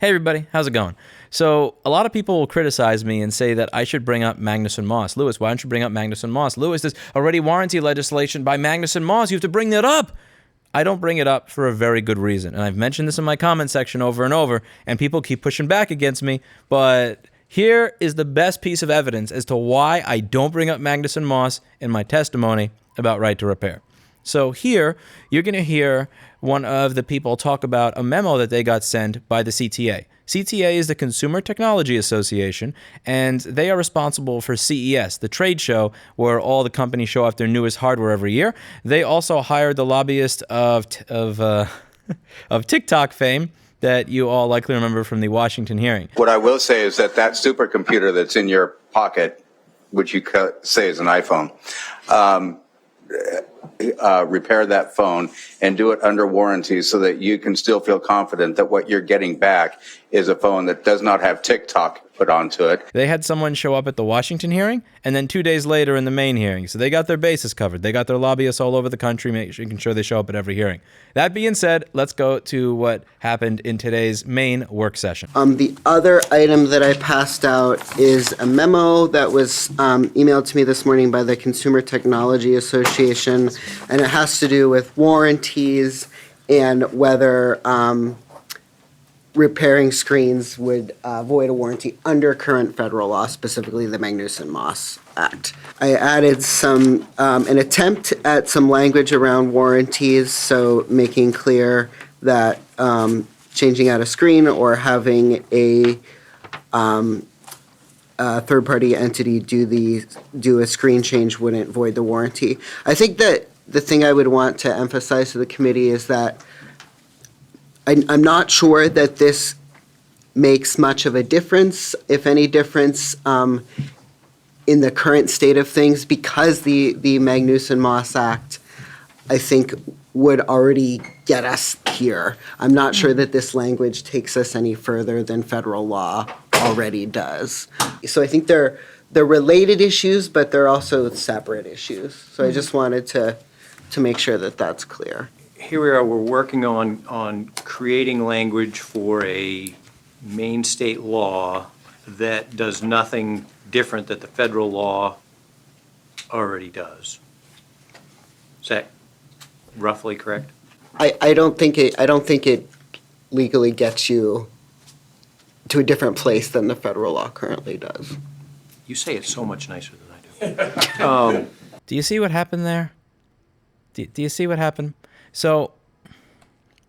Hey everybody, how's it going? So a lot of people will criticize me and say that I should bring up Magnuson Moss. Lewis, why don't you bring up Magnuson Moss? Lewis, there's already warranty legislation by Magnuson Moss. You have to bring that up. I don't bring it up for a very good reason. And I've mentioned this in my comment section over and over, and people keep pushing back against me. But here is the best piece of evidence as to why I don't bring up Magnuson Moss in my testimony about right to repair. So here, you're going to hear one of the people talk about a memo that they got sent by the CTA. CTA is the Consumer Technology Association, and they are responsible for CES, the trade show where all the companies show off their newest hardware every year. They also hired the lobbyist of TikTok fame that you all likely remember from the Washington hearing. What I will say is that supercomputer that's in your pocket, which you say is an iPhone, repair that phone and do it under warranty so that you can still feel confident that what you're getting back is a phone that does not have TikTok put onto it. They had someone show up at the Washington hearing and then 2 days later in the Maine hearing. So they got their bases covered. They got their lobbyists all over the country, making sure they show up at every hearing. That being said, let's go to what happened in today's Maine work session. The other item that I passed out is a memo that was emailed to me this morning by the Consumer Technology Association, and it has to do with warranties and whether repairing screens would void a warranty under current federal law, specifically the Magnuson-Moss Act. I added an attempt at some language around warranties, so making clear that changing out a screen or having a third-party entity do a screen change wouldn't void the warranty. I think that the thing I would want to emphasize to the committee is that I'm not sure that this makes much of a difference, if any difference, in the current state of things, because the Magnuson-Moss Act, I think, would already get us here. I'm not sure that this language takes us any further than federal law already does. So I think they're related issues, but they're also separate issues. So I just wanted to make sure that that's clear. Here we are, we're working on creating language for a Maine state law that does nothing different that the federal law already does. Is that roughly correct? I don't think it legally gets you to a different place than the federal law currently does. You say it so much nicer than I do. Do you see what happened there? Do you see what happened? So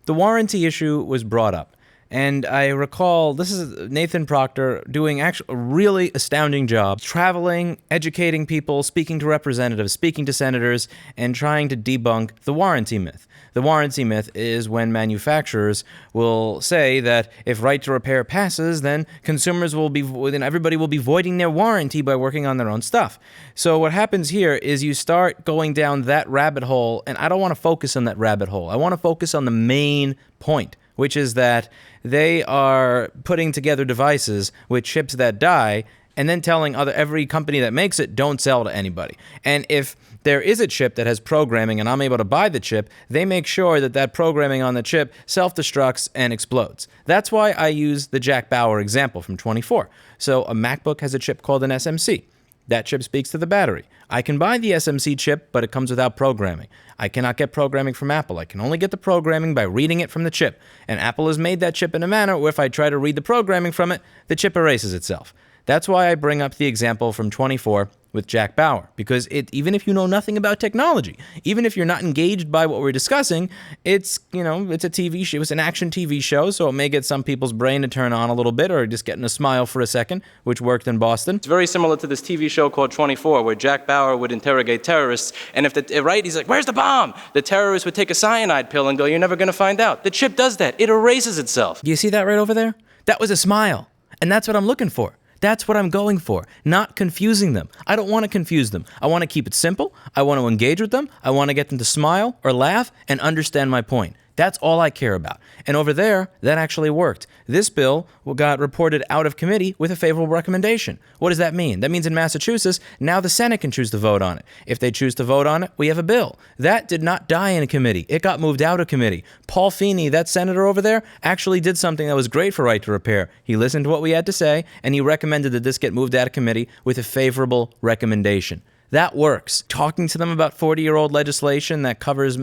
the warranty issue was brought up, and I recall this is Nathan Proctor doing a really astounding job traveling, educating people, speaking to representatives, speaking to senators, and trying to debunk the warranty myth. The warranty myth is when manufacturers will say that if right to repair passes, then everybody will be voiding their warranty by working on their own stuff. So what happens here is you start going down that rabbit hole, and I don't want to focus on that rabbit hole. I want to focus on the main point, which is that they are putting together devices with chips that die and then telling every company that makes it, don't sell to anybody. And if there is a chip that has programming and I'm able to buy the chip, they make sure that programming on the chip self-destructs and explodes. That's why I use the Jack Bauer example from 24. So a MacBook has a chip called an SMC. That chip speaks to the battery. I can buy the SMC chip, but it comes without programming. I cannot get programming from Apple. I can only get the programming by reading it from the chip. And Apple has made that chip in a manner where if I try to read the programming from it, the chip erases itself. That's why I bring up the example from 24 with Jack Bauer, because even if you know nothing about technology, even if you're not engaged by what we're discussing, it's a TV show, it's an action TV show, so it may get some people's brain to turn on a little bit or just getting a smile for a second, which worked in Boston. It's very similar to this TV show called 24, where Jack Bauer would interrogate terrorists, and he's like, where's the bomb? The terrorist would take a cyanide pill and go, you're never going to find out. The chip does that. It erases itself. Do you see that right over there? That was a smile, and that's what I'm looking for. That's what I'm going for, not confusing them. I don't want to confuse them. I want to keep it simple. I want to engage with them. I want to get them to smile or laugh and understand my point. That's all I care about. And over there, that actually worked. This bill got reported out of committee with a favorable recommendation. What does that mean? That means in Massachusetts, now the Senate can choose to vote on it. If they choose to vote on it, we have a bill. That did not die in a committee. It got moved out of committee. Paul Feeney, that senator over there, actually did something that was great for Right to Repair. He listened to what we had to say, and he recommended that this get moved out of committee with a favorable recommendation. That works. Talking to them about 40-year-old legislation that covers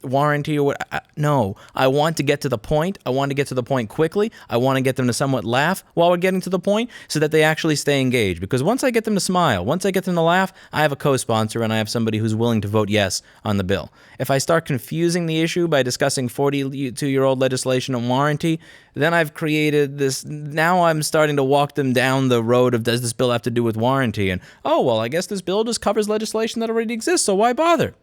warranty or what? No. I want to get to the point. I want to get to the point quickly. I want to get them to somewhat laugh while we're getting to the point so that they actually stay engaged. Because once I get them to smile, once I get them to laugh, I have a co-sponsor and I have somebody who's willing to vote yes on the bill. If I start confusing the issue by discussing 42-year-old legislation and warranty, then I've created this, now I'm starting to walk them down the road of, does this bill have to do with warranty? And, oh, well, I guess this bill just covers legislation that already exists, so why bother?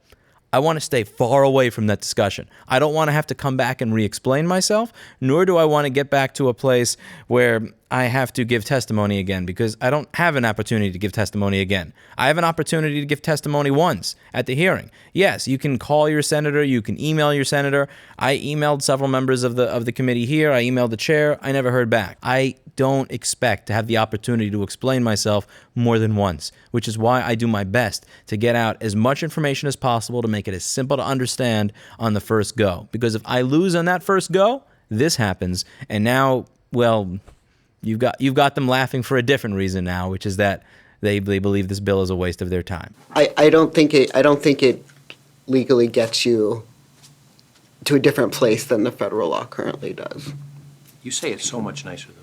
I want to stay far away from that discussion. I don't want to have to come back and re-explain myself, nor do I want to get back to a place where I have to give testimony again, because I don't have an opportunity to give testimony again. I have an opportunity to give testimony once at the hearing. Yes, you can call your senator, you can email your senator. I emailed several members of the committee here. I emailed the chair. I never heard back. I don't expect to have the opportunity to explain myself more than once, which is why I do my best to get out as much information as possible to make it as simple to understand on the first go. Because if I lose on that first go, this happens, and now, well, you've got them laughing for a different reason now, which is that they believe this bill is a waste of their time. I don't think it legally gets you to a different place than the federal law currently does. You say it so much nicer than I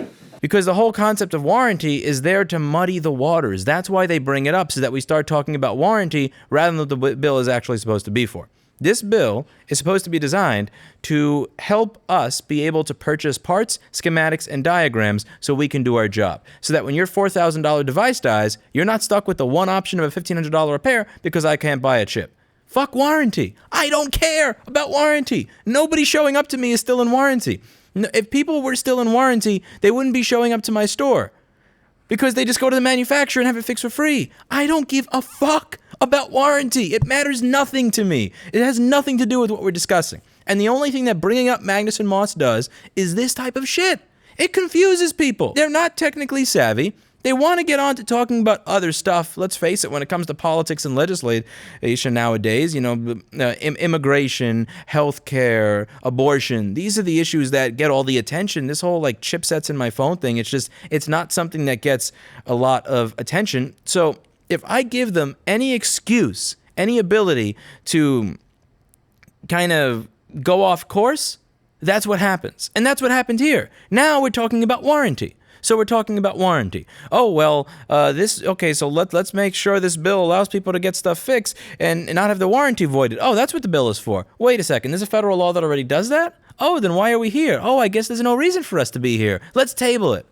do. Because the whole concept of warranty is there to muddy the waters. That's why they bring it up, so that we start talking about warranty rather than what the bill is actually supposed to be for. This bill is supposed to be designed to help us be able to purchase parts, schematics, and diagrams so we can do our job. So that when your $4,000 device dies, you're not stuck with the one option of a $1,500 repair because I can't buy a chip. Fuck warranty. I don't care about warranty. Nobody showing up to me is still in warranty. If people were still in warranty, they wouldn't be showing up to my store because they just go to the manufacturer and have it fixed for free. I don't give a fuck about warranty. It matters nothing to me. It has nothing to do with what we're discussing. And the only thing that bringing up Magnuson Moss does is this type of shit. It confuses people. They're not technically savvy. They want to get on to talking about other stuff. Let's face it, when it comes to politics and legislation nowadays, immigration, healthcare, abortion, these are the issues that get all the attention. This whole like chipsets in my phone thing, it's not something that gets a lot of attention. So if I give them any excuse, any ability to kind of go off course, that's what happens. And that's what happened here. Now we're talking about warranty. So we're talking about warranty. Oh, well, so let's make sure this bill allows people to get stuff fixed and not have the warranty voided. Oh, that's what the bill is for. Wait a second, there's a federal law that already does that? Oh, then why are we here? Oh, I guess there's no reason for us to be here. Let's table it.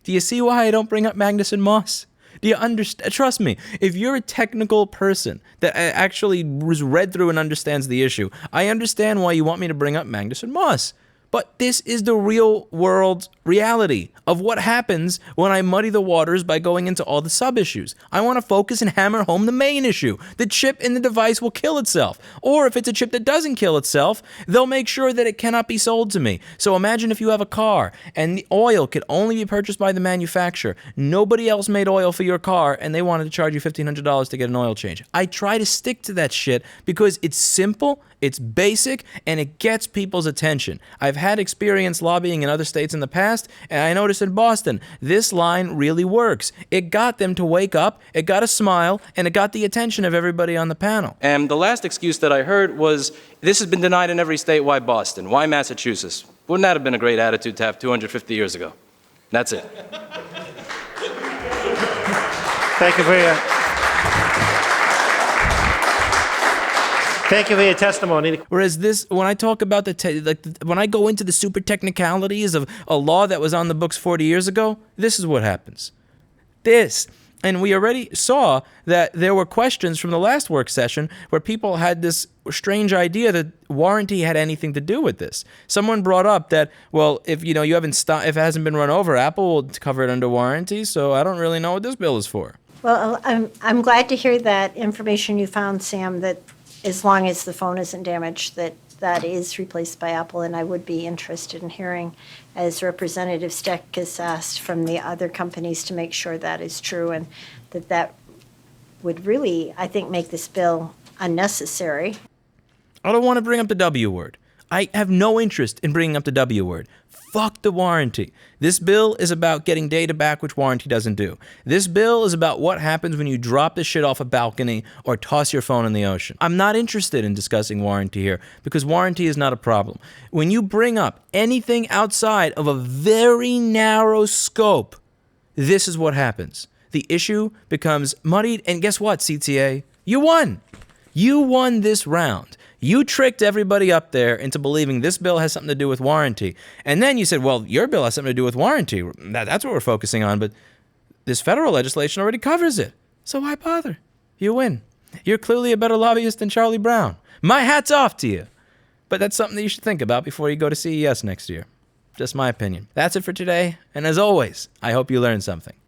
Do you see why I don't bring up Magnuson Moss? Do you understand? Trust me, if you're a technical person that actually was read through and understands the issue, I understand why you want me to bring up Magnuson Moss. But this is the real world reality of what happens when I muddy the waters by going into all the sub-issues. I want to focus and hammer home the main issue. The chip in the device will kill itself. Or if it's a chip that doesn't kill itself, they'll make sure that it cannot be sold to me. So imagine if you have a car and the oil could only be purchased by the manufacturer. Nobody else made oil for your car and they wanted to charge you $1,500 to get an oil change. I try to stick to that shit because it's simple, it's basic, and it gets people's attention. I've had experience lobbying in other states in the past, and I noticed in Boston, this line really works. It got them to wake up, it got a smile, and it got the attention of everybody on the panel. And the last excuse that I heard was, this has been denied in every state, why Boston? Why Massachusetts? Wouldn't that have been a great attitude to have 250 years ago? That's it. Thank you for your testimony. Whereas this, when I talk about when I go into the super technicalities of a law that was on the books 40 years ago, this is what happens. And we already saw that there were questions from the last work session where people had this strange idea that warranty had anything to do with this. Someone brought up that, well, if you haven't if it hasn't been run over, Apple will cover it under warranty. So I don't really know what this bill is for. Well, I'm glad to hear that information you found, Sam, that as long as the phone isn't damaged, that is replaced by Apple, and I would be interested in hearing, as Representative Steck has asked, from the other companies to make sure that is true, and that would really, I think, make this bill unnecessary. I don't want to bring up the W word. I have no interest in bringing up the W word. Fuck the warranty. This bill is about getting data back, which warranty doesn't do. This bill is about what happens when you drop the shit off a balcony or toss your phone in the ocean. I'm not interested in discussing warranty here because warranty is not a problem. When you bring up anything outside of a very narrow scope, this is what happens. The issue becomes muddied, and guess what, CTA? You won. You won this round. You tricked everybody up there into believing this bill has something to do with warranty. And then you said, well, your bill has something to do with warranty. That's what we're focusing on, but this federal legislation already covers it. So why bother? You win. You're clearly a better lobbyist than Charlie Brown. My hat's off to you. But that's something that you should think about before you go to CES next year. Just my opinion. That's it for today. And as always, I hope you learned something.